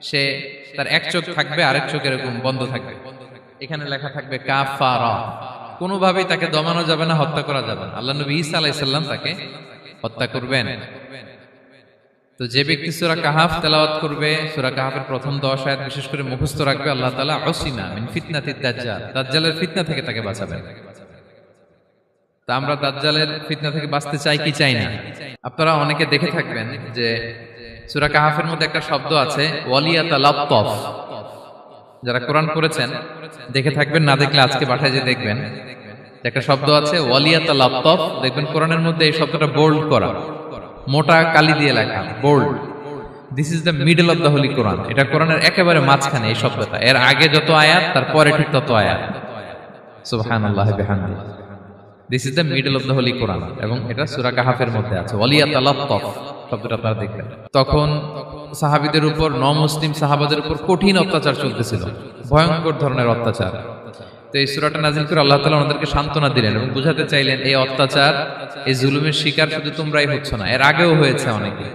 সে তার এক চোখ থাকবে, আরেক চোখ এরকম বন্ধ থাকবে, এখানে লেখা থাকবে কাফারা। কোনোভাবেই তাকে দমানো যাবে না, হত্যা করা যাবে না। আল্লাহ নবী ঈসা আলাইহিস সালাম তাকে হত্যা করবেন। তো যে ব্যক্তি সূরা কাহাফ তেলাওয়াত করবে, সূরা কাহাফের প্রথম 10 আয়াত বিশেষ করে মুখস্থ রাখবে, আল্লাহ তাআলা উসিমা মিন ফিতনাতিদ দাজ্জাল, দাজ্জালের ফিতনা থেকে তাকে বাঁচাবেন। তা আমরা দাজ্জালের ফিতনা থেকে বাঁচতে চাই কি চাই না? আপনারা অনেকে দেখে থাকবেন যে সূরা কাহাফের মধ্যে একটা শব্দ আছে ওয়ালিয়াতালাত্তাফ। যারা কোরআন পড়েছেন দেখে থাকবেন, না দেখলে আজকে বাসায় যে দেখবেন একটা শব্দ আছে ওয়ালিয়াতালাত্তাফ। দেখবেন কোরআনের মধ্যে এই শব্দটা বোল্ড করা, মোটা কালি দিয়ে লেখা, bold. This is the middle of the holy Quran. এটা কোরআনের একেবারে মাঝখানে এই শব্দটা, এর আগে যত আয়াত তারপরে ঠিক তত আয়াত। সুবহানাল্লাহি বিহামদিহি। This is the middle of the holy Quran, এবং এটা সূরা কাহাফের মধ্যে আছে ওয়ালিয়াতালাত্তাফ শব্দটা আপনারা দেখবেন। তখন সাহাবীদের উপর, নমুসলিম সাহাবাদের উপর কঠিন অত্যাচার চলতেছিল, ভয়ঙ্কর ধরনের অত্যাচার। তো এই সূরাটা নাযিল করে আল্লাহ তাআলা ওনাদেরকে সান্ত্বনা দিলেন এবং বুঝাতে চাইলেন এই অত্যাচার, এই জুলুমের শিকার শুধু তোমরাই হচ্ছ না, এর আগেও হয়েছে অনেকে।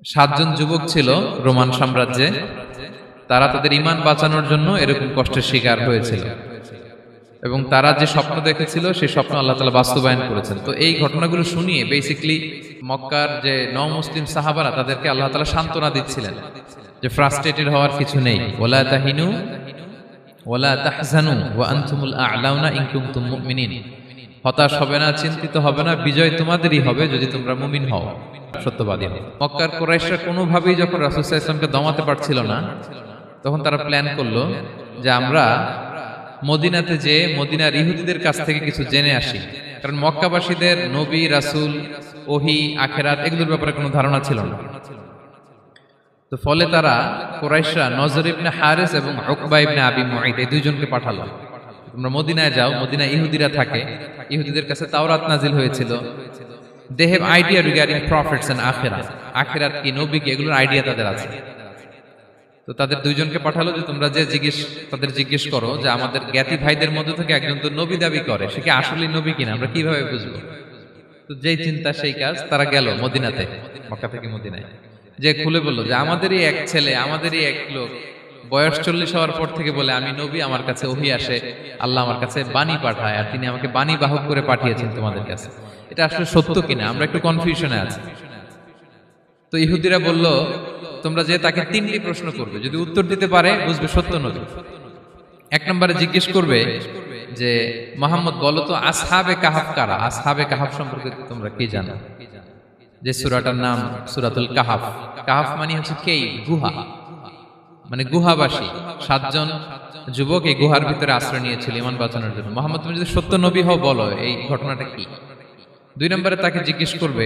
7 জন যুবক ছিল রোমান সাম্রাজ্যে, তারা তাদের ঈমান বাঁচানোর জন্য এরকম কষ্টের শিকার হয়েছিল, এবং তারা যে স্বপ্ন দেখেছিল সেই স্বপ্ন আল্লাহ তাআলা বাস্তবায়ন করেছেন। তো এই ঘটনাগুলো শুনিয়ে বেসিক্যালি মক্কার যে নও-মুসলিম সাহাবারা, তাদেরকে আল্লাহ তাআলা সান্ত্বনা দিচ্ছিলেন যে ফ্রাস্ট্রেটেড হওয়ার কিছু নেই। ওয়ালা তাহিনু ওয়ালা তাহজানু ওয়া আনতুমুল আ'লাউনা ইন কুনতুম মুমিনিন। হতাশ হবে না, চিন্তিত হবে না, বিজয় তোমাদেরই হবে যদি তোমরা মুমিন হও, সত্যবাদী হও। মক্কার কুরাইশরা কোনোভাবেই যখন রাসূল সাল্লাল্লাহু আলাইহি ওয়াসাল্লামকে দমাতে পারছিল না, তখন তারা প্ল্যান করলো যে আমরা মদিনাতে যে মদিনার ইহুদিদের কাছ থেকে কিছু জেনে আসি। কারণ মক্কাবাসীদের নবী, রাসূল, ওহী, আখিরাত এগুলোর ব্যাপারে কোনো ধারণা ছিল না। তো ফলে তারা কুরাইশরা নজর ইবনে হারিস এবং উকবা ইবনে আবি মুঈত এই দুইজনকে পাঠালো, তোমরা মদিনায় যাও, মদিনায় ইহুদিরা থাকে, ইহুদিদের কাছে তাওরাত নাজিল হয়েছিল, they have idea regarding prophets and আখিরাত, আখিরাত কি, নবী কি, এগুলোর আইডিয়া তাদের আছে। তো তাদের দুইজনকে পাঠালো যে তোমরা যে তাদের জিজ্ঞেস করো যে আমাদের জ্ঞাতি ভাইদের মধ্যে থেকে একজন তো নবী দাবি করে, সে কি আসলে নবী কিনা, আমরা কিভাবে বুঝবো? তো যেই চিন্তা সেই কাজ, তারা গেল মদিনাতে, মক্কা থেকে মদিনায়, যে খুলে বললো যে আমাদেরই এক ছেলে, আমাদেরই এক লোক বয়স 40 হওয়ার পর থেকে বলে আমি নবী, আমার কাছে ওহী আসে, আল্লাহ আমার কাছে বাণী পাঠায়, আর তিনি আমাকে বাণী বাহক করে পাঠিয়েছেন তোমাদের কাছে। এটা আসলে সত্য কিনা, আমরা একটু কনফিউশনে আছি। তো ইহুদিরা বলল তোমরা যে তাকে 3টি প্রশ্ন করবে, যদি উত্তর দিতে পারে বুঝবে সত্য নবী। 1 নম্বরে জিজ্ঞেস করবে যে মুহাম্মদ বলো তো আসহাবে কাহাফ কারা, আসহাবে কাহাফ সম্পর্কে তোমরা কি জানো? যে সূরাটার নাম সূরাতুল কাহাফ। কাহাফ মানে হচ্ছে কেই, গুহা, মানে গুহাবাসী। 7 জন যুবক এই গুহার ভিতরে আশ্রয় নিয়েছিল ঈমান বাঁচানোর জন্য। মুহাম্মদ তুমি যদি সত্য নবী হও বলো এই ঘটনাটা কি। 2 নম্বরে তাকে জিজ্ঞেস করবে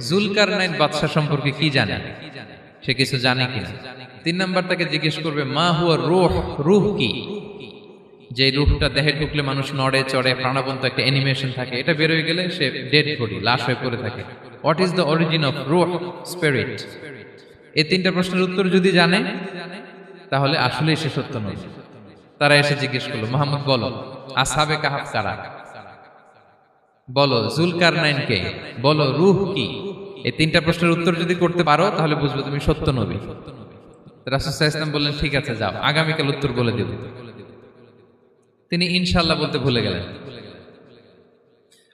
জুলকারনাইন বাদশা সম্পর্কে কি জানে, সে কিছু জানে কিনা। 3 নম্বর তাকে জিজ্ঞেস করবে মা হুয়া রূহ, রূহ কি, যে রূহটা দেহে ঢুকলে মানুষ নড়ে চড়ে, প্রাণবন্ত একটা অ্যানিমেশন থাকে, এটা বের হয়ে গেলে সে ডেড বডি, লাশ হয়ে পড়ে থাকে। What is the origin of রূহ, স্পিরিট। এই 3টা প্রশ্নের উত্তর যদি জানে তাহলে আসলেই সে সত্য নবী। তারা এসে জিজ্ঞেস করলো মুহাম্মদ বলো আসহাবে কাহাফ কারা, বলো জুলকারনাইন কে, বলো রূহ কি। এই 3টা প্রশ্নের উত্তর যদি করতে পারো তাহলে বুঝবে তুমি সত্য নবী। রাসূল সাল্লাল্লাহু আলাইহি ওয়াসাল্লাম বললেন ঠিক আছে যাও, আগামীকাল উত্তর বলে দেব। তিনি ইনশাআল্লাহ বলতে ভুলে গেলেন।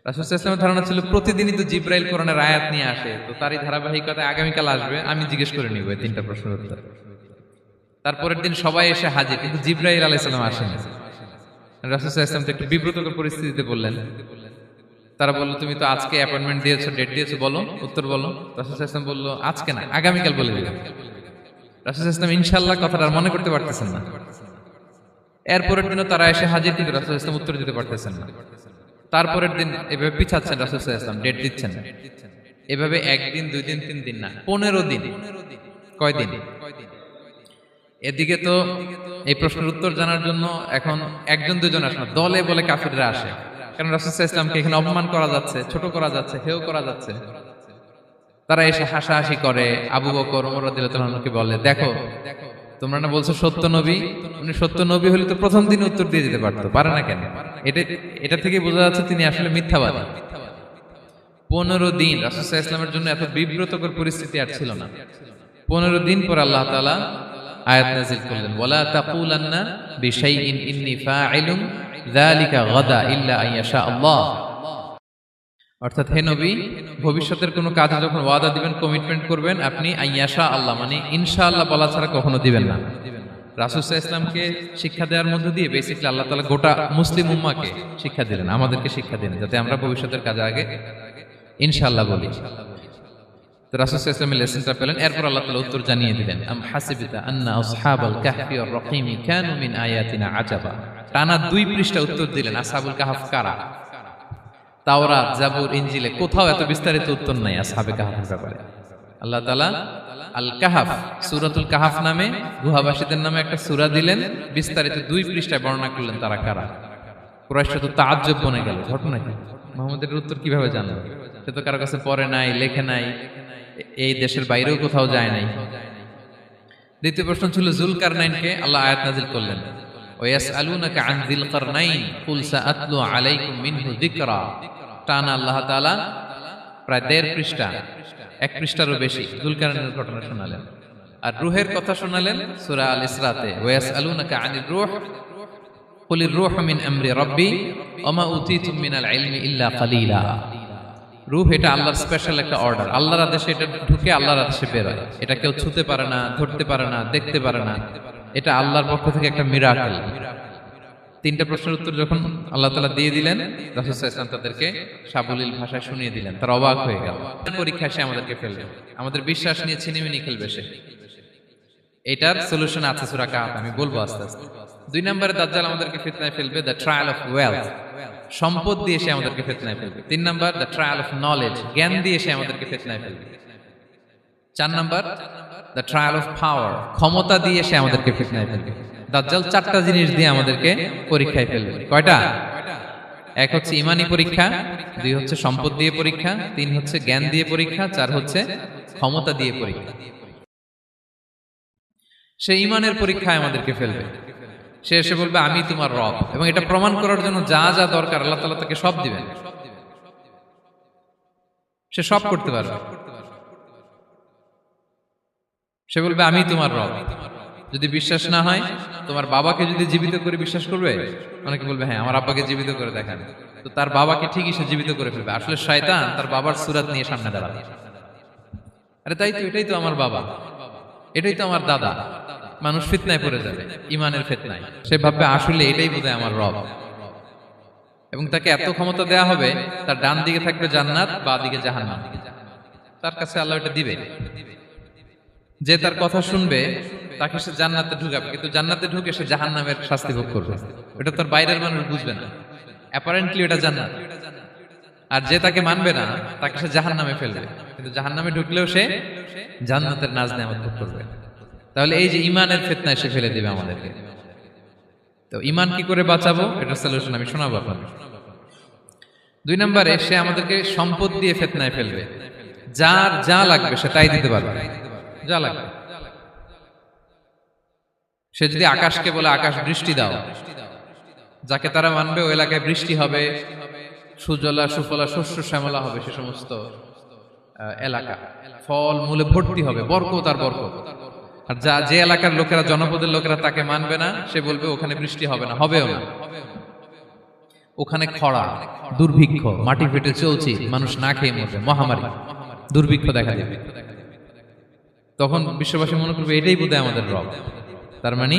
রাসূল সাল্লাল্লাহু আলাইহি ওয়াসাল্লামের ধারণা ছিল প্রতিদিনই তো জিবরাইল কোরআনের আয়াত নিয়ে আসে, তো তারই ধারাবাহিকতায় আগামীকাল আসবে, আমি জিজ্ঞেস করে নিব এই 3টা প্রশ্নের উত্তর। তারপরের দিন সবাই এসে হাজির, কিন্তু জিবরাইল আলাইহিস সালাম আসেনি। রাসূল সাল্লাল্লাহু আলাইহি ওয়াসাল্লাম তো একটু বিব্রতকর পরিস্থিতিতে বললেন। তারা বলল তুমি তো আজকে অ্যাপয়েন্টমেন্ট দিয়েছো, ডেট দিয়েছো, বলো উত্তর বলো। রাসূল সাল্লাল্লাহু আলাইহি ওয়াসাল্লাম বলল আজকে না, আগামীকাল বলে দিলাম। রাসূল সাল্লাল্লাহু আলাইহি ওয়াসাল্লাম ইনশাআল্লাহ কথাটা আর মনে করতে পারতেছেন না। এরপরের দিনও তারা এসে হাজির, কিন্তু রাসূল সাল্লাল্লাহু আলাইহি ওয়াসাল্লাম উত্তর দিতে পারতেছেন না। তারপরের দিন এভাবে পিছাচ্ছেন রাসূল সাল্লাল্লাহু আলাইহি ওয়াসাল্লাম, ডেট দিচ্ছেন না। এভাবে 1 দিন 2 দিন 3 দিন না, 15 দিন। কয় দিন? এদিকে তো এই প্রশ্নের উত্তর জানার জন্য এখন 1-2 জন আসে না, দলে বলে কাফিররা আসে। কারণ রাসূল সাল্লাল্লাহু আলাইহি ওয়াসাল্লামকে এখানে অপমান করা যাচ্ছে, ছোট করা যাচ্ছে, হেয় করা যাচ্ছে। তারা এসে হাসাহাসি করে। আবু বকর, ওমর রাদিয়াল্লাহু আনহুকে বলে দেখো তোমরা না বলছো সত্য নবী, উনি সত্য নবী হলে তো প্রথম দিন উত্তর দিয়ে দিতে পারতো, পারে না কেন? এটা থেকে বোঝা যাচ্ছে তিনি আসলে মিথ্যাবাদী। 15 দিন রাসূল সাল্লাল্লাহু আলাইহি ওয়াসাল্লামের জন্য এত বিব্রতকর পরিস্থিতি আর ছিল না। 15 দিন পর আল্লাহ তাআলা আয়াত নাযিল করলেন, ওয়ালা তাকুলান্না বিশাইইন ইন্নী ফাইলুন যালিকা গাদা ইল্লা আইয়াশা আল্লাহ। অর্থাৎ হে নবী, ভবিষ্যতের কোনো কাজে যখন ওয়াদা দিবেন, কমিটমেন্ট করবেন, আপনি আইয়াশা আল্লাহ মানে ইনশাআল্লাহ বলা ছাড়া কখনো দিবেন না। রাসূল সাল্লাল্লাহু আলাইহি ওয়াসাল্লামকে শিক্ষা দেওয়ার মধ্য দিয়ে বেসিক্যালি আল্লাহ তাআলা গোটা মুসলিম উম্মাহকে শিক্ষা দিলেন, আমাদেরকে শিক্ষা দিলেন, যাতে আমরা ভবিষ্যতের কাজে আগে ইনশাআল্লাহ বলি। তো রাসূল সাল্লাল্লাহু আলাইহি ওয়াসাল্লাম লেসনটা পেলেন। এরপর আল্লাহ তাআলা উত্তর জানিয়ে দিলেন, আম হাসিবিতা আন্না আসহাবাল কাহফি ওয়ার রাকিমি কানু মিন আয়াতিনা আজাবা। টানা 2 পৃষ্ঠা উত্তর দিলেন আসহাবুল কাহফ কারা। তাওরাত, জাবুর, ইনজিলে কোথাও এত বিস্তারিত উত্তর নাই আসহাবে কাহফের ব্যাপারে। আল্লাহ তাআলা আল কাহাফ, সূরাতুল কাহাফ নামে গুহাবাসীদের নামে একটা সূরা দিলেন, বিস্তারিত 2 পৃষ্ঠায় বর্ণনা করলেন তারা কারা। কুরাইশরা তো তাআজ্জুব বনে গেল, ঘটনা কি, মুহাম্মদের উত্তর কিভাবে জানলো? সে তো কারো কাছে পড়ে নাই, লেখে নাই, এই দেশের বাইরেও কোথাও যায় নাই। দ্বিতীয় প্রশ্ন ছিল যুলকারনাইনকে আল্লাহ আয়াত নাযিল করলেন, ওয়াসআলুনাকা আন যিলকারনাইন কুল সাআতলু আলাইকুম মিনহু যিকরা। টানা আল্লাহ তাআলা প্রায় 1.5 পৃষ্ঠা, 1 পৃষ্ঠারও বেশি যুলকারনাইনের ঘটনা শোনালেন। আর রূহের কথা শোনালেন সূরা আল ইসরাতে, ওয়াসআলুনাকা আনির রূহ কুলির রূহু মিন আমরি রাব্বি ওয়া মা উতীতুম মিনাল ইলমি ইল্লা কালিলা। রূহ এটা আল্লাহর স্পেশাল একটা অর্ডার, আল্লাহর আদেশে এটা ঢুকে আল্লাহর আদেশে বের হয়। এটা কেউ ছুঁতে পারে না, ধরতে পারে না, দেখতে পারে না, এটা আল্লাহর পক্ষ থেকে একটা মিরাকেল। 3টা প্রশ্নের উত্তর যখন আল্লাহ তাআলা দিয়ে দিলেন, রাসূল সাল্লাল্লাহু আলাইহি ওয়াসাল্লাম তাদেরকে সাবলীল ভাষায় শুনিয়ে দিলেন। তারা অবাক হয়ে গেল। পরীক্ষায় সে আমাদেরকে ফেলবে, আমাদের বিশ্বাস নিয়ে ছিনিমিনি খেলবে সে। এটার সলিউশন আছে সূরা কাহফ, আমি বলবো আস্তে আস্তে। 2 নম্বরে দাজ্জাল আমাদেরকে ফিতনায় ফেলবে, দ্য ট্রায়াল অফ ওয়েলথ, সম্পদ দিয়ে সে আমাদেরকে ফিতনায় ফেলবে। 3 নম্বর দ্য ট্রায়াল অফ নলেজ, জ্ঞান দিয়ে সে আমাদেরকে ফিতনায় ফেলবে। 4 নম্বর দ্য ট্রায়াল অফ পাওয়ার, ক্ষমতা দিয়ে সে আমাদেরকে ফিতনায় ফেলবে। দাজ্জাল 4টা জিনিস দিয়ে আমাদেরকে পরীক্ষায় ফেলবে। কয়টা? 1 হচ্ছে ঈমানি পরীক্ষা, 2 হচ্ছে সম্পদ দিয়ে পরীক্ষা, 3 হচ্ছে জ্ঞান দিয়ে পরীক্ষা, 4 হচ্ছে ক্ষমতা দিয়ে পরীক্ষা। সে ঈমানের পরীক্ষায় আমাদেরকে ফেলবে। সে এসে বলবে আমি তোমার রব, এবং এটা প্রমাণ করার জন্য যা যা দরকার আল্লাহ তাআলা তাকে সব দিবেন। সে সব করতে পারবে। সে বলবে আমি তোমার রব। যদি বিশ্বাস না হয়, তোমার বাবাকে যদি জীবিত করে বিশ্বাস করবে? অনেকে বলবে হ্যাঁ আমার আব্বাকে জীবিত করে দেখান। তো তার বাবাকে ঠিকই সে জীবিত করে ফেলবে। আসলে শয়তান তার বাবার সূরত নিয়ে সামনে দাঁড়াবে। আরে তাই তো, এটাই তো আমার বাবা, এটাই তো আমার দাদা। মানুষ ফিতনায় পড়ে যাবে, ঈমানের ফিতনায়। সে ভাববে আসলে এটাই বোধহয় আমার রব, এবং তাকে এত ক্ষমতা দেয়া হবে, তার ডান দিকে থাকবে জান্নাত, বাঁ দিকে জাহান্নাম। তার কাছে আল্লাহ এটা দিবে। যে তার কথা শুনবে তাকে সে জান্নাতে ঢুকাবে, কিন্তু জান্নাতে ঢুকে সে জাহান্নামের শাস্তি ভোগ করবে। এটা তার বাইরের মানুষ বুঝবে না, অ্যাপারেন্টলি এটা জান্নাত। আর যে তাকে মানবে না তাকে সে জাহান্নামে ফেলবে, কিন্তু জাহান্নামে ঢুকলেও সে জান্নাতের নাজ নেয়ামত ভোগ করবে। তাহলে এই যে ঈমানের ফিতনায় সে ফেলে দিবে আমাদেরকে। তো ঈমান কি করে বাঁচাবো, এটা সলিউশন আমি শোনাবো আপনাদের। 2 নম্বরে সে আমাদেরকে সম্পদ দিয়ে ফিতনায় ফেলবে। যার যা লাগবে সে তাই দিতে পারবে, যা লাগবে। সে যদি আকাশকে বলে আকাশ বৃষ্টি দাও, যাকে তারা মানবে ওই এলাকায় বৃষ্টি হবে, সুজলা সুফলা শস্য শ্যামলা হবে, সে সমস্ত এলাকা ফল মূলে ভর্তি হবে, বরকত আর বরকত। আর যে এলাকার লোকেরা, জনপদের লোকেরা তাকে মানবে না, সে বলবে ওখানে বৃষ্টি হবে না, হবেও না। ওখানে খরা, দুর্ভিক্ষ, মাটি ফেটে চলছে, মানুষ না খেয়ে মরবে, মহামারী, দুর্ভিক্ষ দেখা দেবে। তখন বিশ্ববাসী মনে করবে এটাই বোধহয় আমাদের রব। তার মানে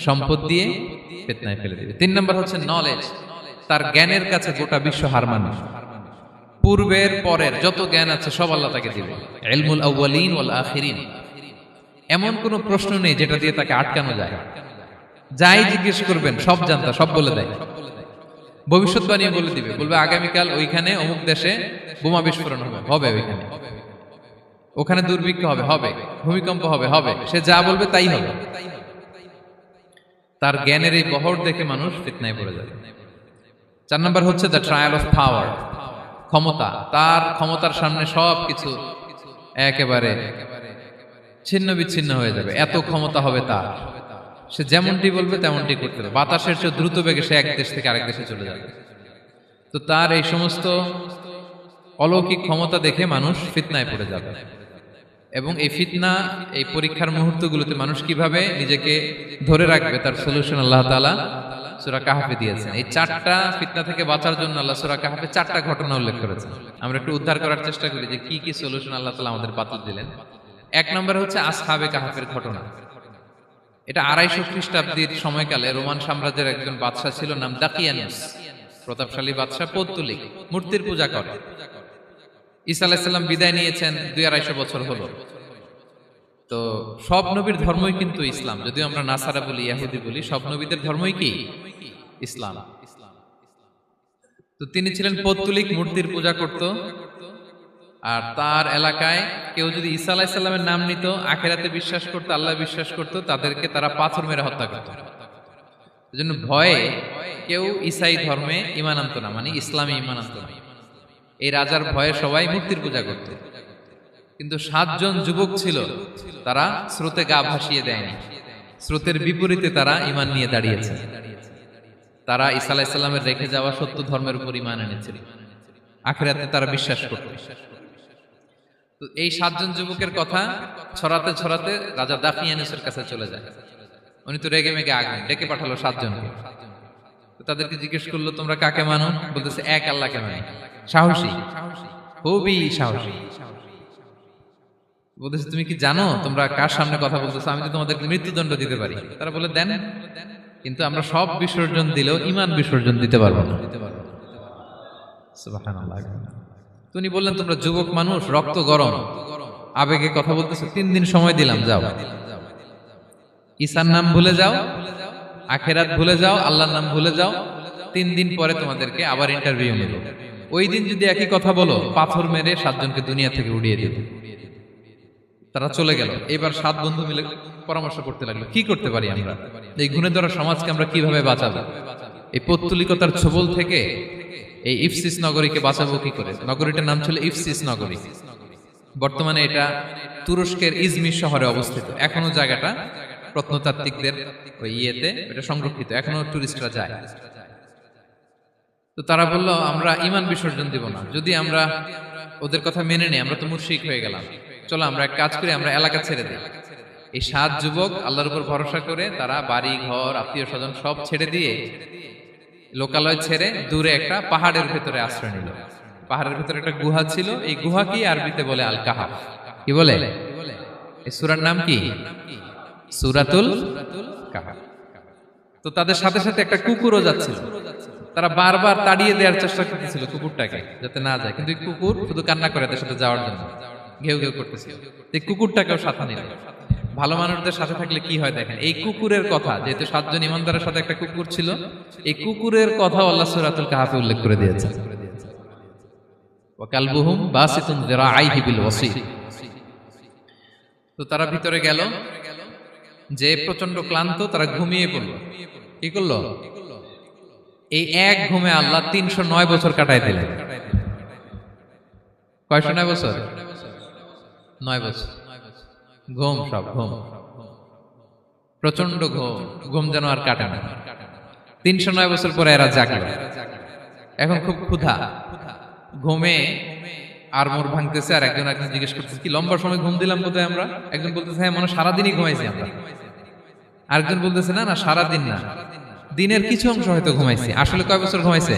সম্পদ দিয়ে ফিতনায় ফেলে দেবে। 3 নম্বর হচ্ছে নলেজ, তার জ্ঞানের কাছে গোটা বিশ্ব হার মানবে। পূর্বের পরের যত জ্ঞান আছে সব আল্লাহ তাকে দিবে। ইলমুল আউয়ালিন ওয়াল আখিরিন, এমন কোন প্রশ্ন নেই যেটা দিয়ে তাকে আটকানো যায়। যাই জিজ্ঞেস করবেন সব জানতা, সব বলে দেয়। ভবিষ্যৎবাণী বলে দিবে, বলবে আগামীকাল ওইখানে অমুক দেশে বোমা বিস্ফোরণ হবে, হবে ওইখানে, ওখানে দুর্ভিক্ষ হবে, হবে ভূমিকম্প হবে, হবে। সে যা বলবে তাই হবে। তার জ্ঞানের এই বহর দেখে মানুষ ফিতনায় পড়ে যাবে। 4 নম্বর হচ্ছে দ্য ট্রায়াল অফ পাওয়ার, ক্ষমতা। তার ক্ষমতার সামনে সবকিছু একেবারে ছিন্ন বিচ্ছিন্ন হয়ে যাবে, এত ক্ষমতা হবে তার। সে যেমনটি বলবে তেমনটি করতে হবে। বাতাসের চেয়ে দ্রুত বেগে সে এক দেশ থেকে আরেক দেশে চলে যাবে। তো তার এই সমস্ত অলৌকিক ক্ষমতা দেখে মানুষ ফিতনায় পড়ে যাবে। এবং এই ফিতনা, এই পরীক্ষার মুহূর্তগুলোতে মানুষ কিভাবে নিজেকে ধরে রাখবে তার সলিউশন আল্লাহ তাআলা সূরা কাহফে দিয়েছেন। এই 4টা ফিতনা থেকে বাঁচার জন্য আল্লাহ সূরা কাহফে 4টা ঘটনা উল্লেখ করেছেন। আমরা একটু উদ্ধার করার চেষ্টা করি যে কি কি সলিউশন আল্লাহ তাআলা আমাদের বাতলে দিলেন। এক নম্বর হচ্ছে আসহাবে কাহফের ঘটনা। এটা 250 খ্রিস্টাব্দের সময়কালে রোমান সাম্রাজ্যের একজন বাদশা ছিল, নাম দাকিয়ানুস। প্রতাপশালী বাদশা, পৌত্তলিক, মূর্তির পূজা করে। ঈসা আলাইহিস সালাম বিদায় নিয়েছেন 250 বছর হলো। তো সব নবীর ধর্মই কিন্তু ইসলাম, যদিও আমরা নাসারা বলি, ইহুদি বলি, সব নবীদের ধর্মই কি ইসলাম। তো তিনি ছিলেন পৌত্তলিক, মূর্তির পূজা করত। আর তার এলাকায় কেউ যদি ঈসা আলাইহিস সালামের নাম নিত, আখিরাতে বিশ্বাস করত, আল্লাহ বিশ্বাস করত, তাদেরকে তারা পাথর মেরে হত্যা করত। এজন্য ভয়ে কেউ ঈসাই ধর্মে ঈমান আনতো না, মানে ইসলামে ঈমান আনতো না। এই রাজার ভয়ে সবাই মূর্তির পূজা করত। কিন্তু 7 জন যুবক ছিল, তারা স্রোতে গা ভাসিয়ে দেয়নি। স্রোতের বিপরীতে তারা ঈমান নিয়ে দাঁড়িয়েছে। তারা ঈসা আলাইহিস সালামের রেখে যাওয়া সত্য ধর্মের উপর ঈমান এনেছিল, আখিরাতে তারা বিশ্বাস করত। তো এই 7 জন যুবকের কথা ছড়াতে ছড়াতে রাজা দাকিয়ানুসের কাছে চলে যায়। উনি তো রেগে মেগে আগুন, ডেকে পাঠালো 7 জনকে। তো তাদেরকে জিজ্ঞেস করলো, তোমরা কাকে মানো? বলতেছে, এক আল্লাহকে মানি। সাহসী, খুবই সাহসী। বলতেছে, তুমি কি জানো তোমরা কার সামনে কথা বলতেছো? আমি তো তোমাদেরকে মৃত্যুদণ্ড দিতে পারি। তারা বলে, দেন, কিন্তু আমরা সব বিসর্জন দিলেও ঈমান বিসর্জন দিতে পারবো না। সুবহানাল্লাহ। তিনি বললেন, তোমরা যুবক মানুষ, রক্ত গরম, আবেগে কথা বলতেছো, 3 দিন সময় দিলাম, যাও। ঈসার নাম ভুলে যাও, আখিরাত ভুলে যাও, আল্লাহর নাম ভুলে যাও। 3 দিন পরে তোমাদেরকে আবার ইন্টারভিউ নেব। ওই দিন যদি একই কথা বলো, পাথর মেরে 7 জনকে দুনিয়া থেকে উড়িয়ে দেব। তারা চলে গেল। এবার 7 বন্ধু মিলে পরামর্শ করতে লাগলো, কি করতে পারি আমরা, এই গুণে ধরা সমাজকে আমরা কিভাবে বাঁচাবো, এই পৌত্তলিকতার ছোবল থেকে এই ইফসিস নগরীকে বাঁচাবো কি করে। নগরীটার নাম ছিল ইফসিস নগরী। বর্তমানে এটা তুরস্কের ইজমির শহরে অবস্থিত। এখনো জায়গাটা প্রত্নতাত্ত্বিকদের ওই ইয়েতে এটা সংরক্ষিত, এখনো টুরিস্টরা যায়। তো তারা বলল, আমরা ঈমান বিসর্জন দিব না, যদি আমরা ওদের কথা মেনে নেই আমরা তো মুশরিক হয়ে গেলাম। চলো আমরা এক কাজ করি, আমরা এলাকা ছেড়ে দিই। এই 7 যুবক আল্লাহর উপর ভরসা করে তারা বাড়ি ঘর, আত্মীয় স্বজন সব ছেড়ে দিয়ে, লোকালয় ছেড়ে দূরে একটা পাহাড়ের ভেতরে আশ্রয় নিল। পাহাড়ের ভেতরে একটা গুহা ছিল। এই গুহা কি আরবিতে বলে আল কাহাফ। কি বলে? এই সূরার নাম কি? সূরাতুল কাহাফ। তো তাদের সাথে সাথে একটা কুকুরও যাচ্ছিল। তারা বারবার তাড়িয়ে দেওয়ার চেষ্টা করতেছিল কুকুরটাকে, যাতে না যায়, কিন্তু এই কুকুর শুধু কান্না করে তাদের সাথে যাওয়ার জন্য, ঘেউ ঘেউ করতেছিল। এই কুকুরটাকেও সাথে নিল। ভালো মানুষদের সাথে থাকলে কি হয় দেখেন, এই কুকুরের কথা, যেহেতু 7 জন ইমানদারের সাথে একটা কুকুর ছিল, এই কুকুরের কথা আল্লাহ সূরাতুল কাহাফে উল্লেখ করে দিয়েছেন। ওয়া কালবুহুম বাসিতুন যিরাআইহি বিল ওয়াসি। তো তারা ভিতরে গেল, যে প্রচন্ড ক্লান্ত, তারা ঘুমিয়ে পড়ল। কি করলো? এই এক ঘুমে আল্লাহ 309 বছর কাটায় দিলেন। কয়শো 9 বছর? 9 বছর ঘুম, সব ঘুম, প্রচন্ড ঘুম, ঘুম যেন আর কাটে না। 309 বছর পরে এরা জাগলো। এখন খুব ক্ষুধা, ঘুমে আর মোর ভাঙতেছে। আর একজন জিজ্ঞেস করতেছে, কি লম্বা সময় ঘুম দিলাম কোথায় আমরা? একজন বলতেছে, হ্যাঁ মনে সারাদিনই ঘুমাইছি আমরা। আরেকজন বলতেছে, না না সারাদিন না, দিনের কিছু অংশ হয়তো ঘুমাইছি। আসলে কয় বছর ঘুমাইছে?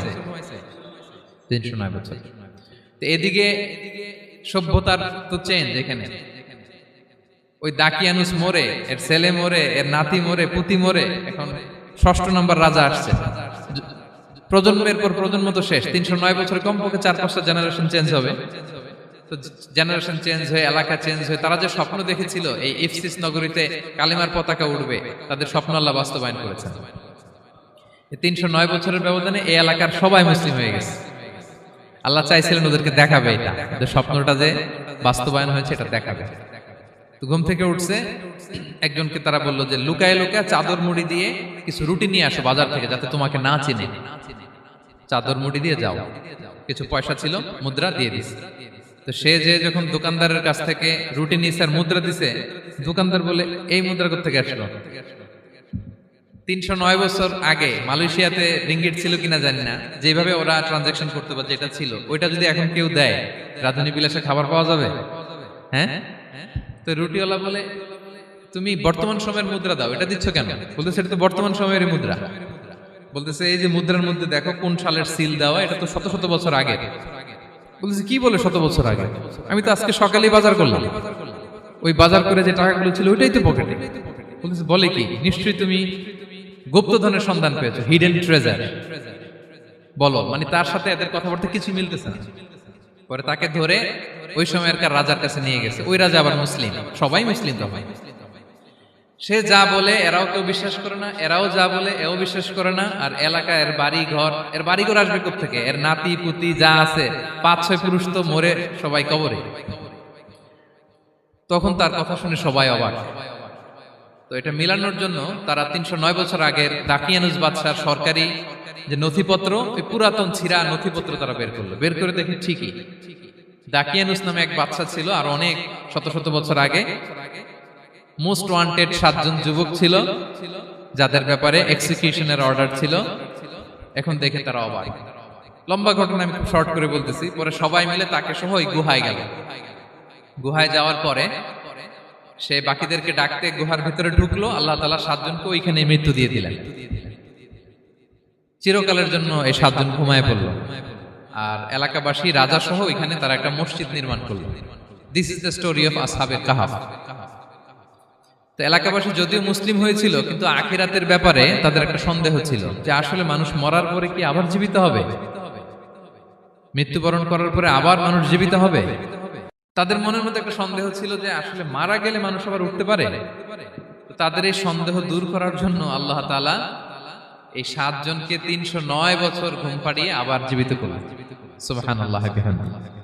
309 বছর। তো এদিকে সভ্যতার তো চেঞ্জ। এখানে ওই দাকিয়ানুস মরে, এর ছেলে মরে, এর নাতি মরে, পুতি মরে, এখন 6ষ্ঠ নম্বর রাজা আসছে। প্রজন্মের পর প্রজন্ম তো শেষ। 309 বছরে কমপক্ষে 4-5টা জেনারেশন চেঞ্জ হবে। তো জেনারেশন চেঞ্জ হয়ে, এলাকা চেঞ্জ হয়ে, তারা যে স্বপ্ন দেখেছিল এই ইফসিস নগরীতে কালিমার পতাকা উঠবে, তাদের স্বপ্ন আল্লাহ বাস্তবায়ন করেছেন। 309 বছরের ব্যবধানে এই এলাকার সবাই মুসলিম হয়ে গেছে। আল্লাহ চাইছিলেন ওদেরকে দেখাবে এটা, যে স্বপ্নটা যে বাস্তবায়ন হয়েছে এটা দেখাবে। তো ঘুম থেকে উঠছে, একজনকে তারা বললো যে লুকায় লুকায় চাদর মুড়ি দিয়ে কিছু রুটি নিয়ে আসো বাজার থেকে, যাতে তোমাকে না চিনে। চাদর মুড়ি দিয়ে যাও। কিছু পয়সা ছিল, মুদ্রা দিয়ে দিছে। তো সে যে যখন দোকানদারের কাছ থেকে রুটি নিয়েছে আর মুদ্রা দিছে, দোকানদার বলে, এই মুদ্রা কোথা থেকে আসলো? 309 বছর আগে মালয়েশিয়াতে রিঙ্গিট ছিল কিনা জানি না, যেভাবে ওরা ট্রানজাকশন করতে পারে, যেটা ছিল ওইটা যদি এখন কেউ দেয়, রাজধানী বিলাসে খাবার পাওয়া যাবে? হ্যাঁ, তো রুটিওয়ালা বলে, তুমি বর্তমান সময়ের মুদ্রা দাও, এটা দিচ্ছ কেন? বলতেছে এটা তো বর্তমান সময়ের মুদ্রা। বলতেছে এই যে মুদ্রার মধ্যে দেখো কোন সালের সিল দেওয়া, এটা তো শত শত বছর আগে। বলতেছে কি বলে শত বছর আগে? আমি তো আজকে সকালেই বাজার করলাম, ওই বাজার করে যে টাকাগুলো ছিল ওইটাই তো পকেটে। বলতেছে বলে কি? নিশ্চয়ই তুমি গুপ্তধনের সন্ধান পেয়েছো, হিডেন ট্রেজার। বলো, মানে তার সাথে এদের কথাবার্তা কিছু মিলতেছে না। পরে তাকে ধরে ওই সময়কার রাজার কাছে নিয়ে গেছে। ওই রাজা আবার মুসলিম, সবাই মুসলিম তখন। সে যা বলে এরাও কেউ বিশ্বাস করে না, এরাও যা বলে এও বিশ্বাস করে না। আর এলাকা এর বাড়ি ঘর আসবে কোত্থেকে? এর নাতি পুতি যা আছে 5-6 পুরুষ তো মরে সবাই কবরে। তখন তার কথা শুনে সবাই অবাক। তো এটা মিলানোর জন্য তারা 309 বছর আগের দাকিয়ানুস বাদশার সরকারি যে নথিপত্র, ওই পুরাতন ছিঁড়া নথিপত্র তারা বের করলো। বের করে দেখে ঠিকই দাকিয়ানুস নামে এক বাদশা ছিল, আর অনেক শত শত বছর আগে মোস্ট ওয়ান্টেড 7 জন যুবক ছিল, যাদের ব্যাপারে এক্সিকিউশনের অর্ডার ছিল। এখন দেখে তারা অবাক। লম্বা ঘটনা আমি খুব শর্ট করে বলতেছি। পরে সবাই মিলে তাকে সহ ওই গুহায় গেল। গুহায় যাওয়ার পরে সে বাকিদেরকে ডাকতে গুহার ভিতরে ঢুকলো। আল্লাহ তাআলা 7 জনকে ওইখানে মৃত্যু দিয়ে দিলেন। চিরকালের জন্য এই 7 জন ঘুমায় পড়ল। আর এলাকাবাসী রাজা সহ ওইখানে তারা একটা মসজিদ নির্মাণ করলো। This is the story of আসহাবে কাহাফ। তো এলাকাবাসী যদিও মুসলিম হয়েছিল, কিন্তু আখিরাতের ব্যাপারে তাদের একটা সন্দেহ ছিল যে আসলে মানুষ মরার পরে কি আবার জীবিত হবে? মৃত্যুবরণ করার পরে আবার মানুষ জীবিত হবে? তাদের মনের মধ্যে একটা সন্দেহ ছিল যে আসলে মারা গেলে মানুষ আবার উঠতে পারে। তাদের এই সন্দেহ দূর করার জন্য আল্লাহ তাআলা এই 7 জনকে 309 বছর ঘুম পাড়িয়ে আবার জীবিত করলেন। সুবহানাল্লাহ বিহামদিহি।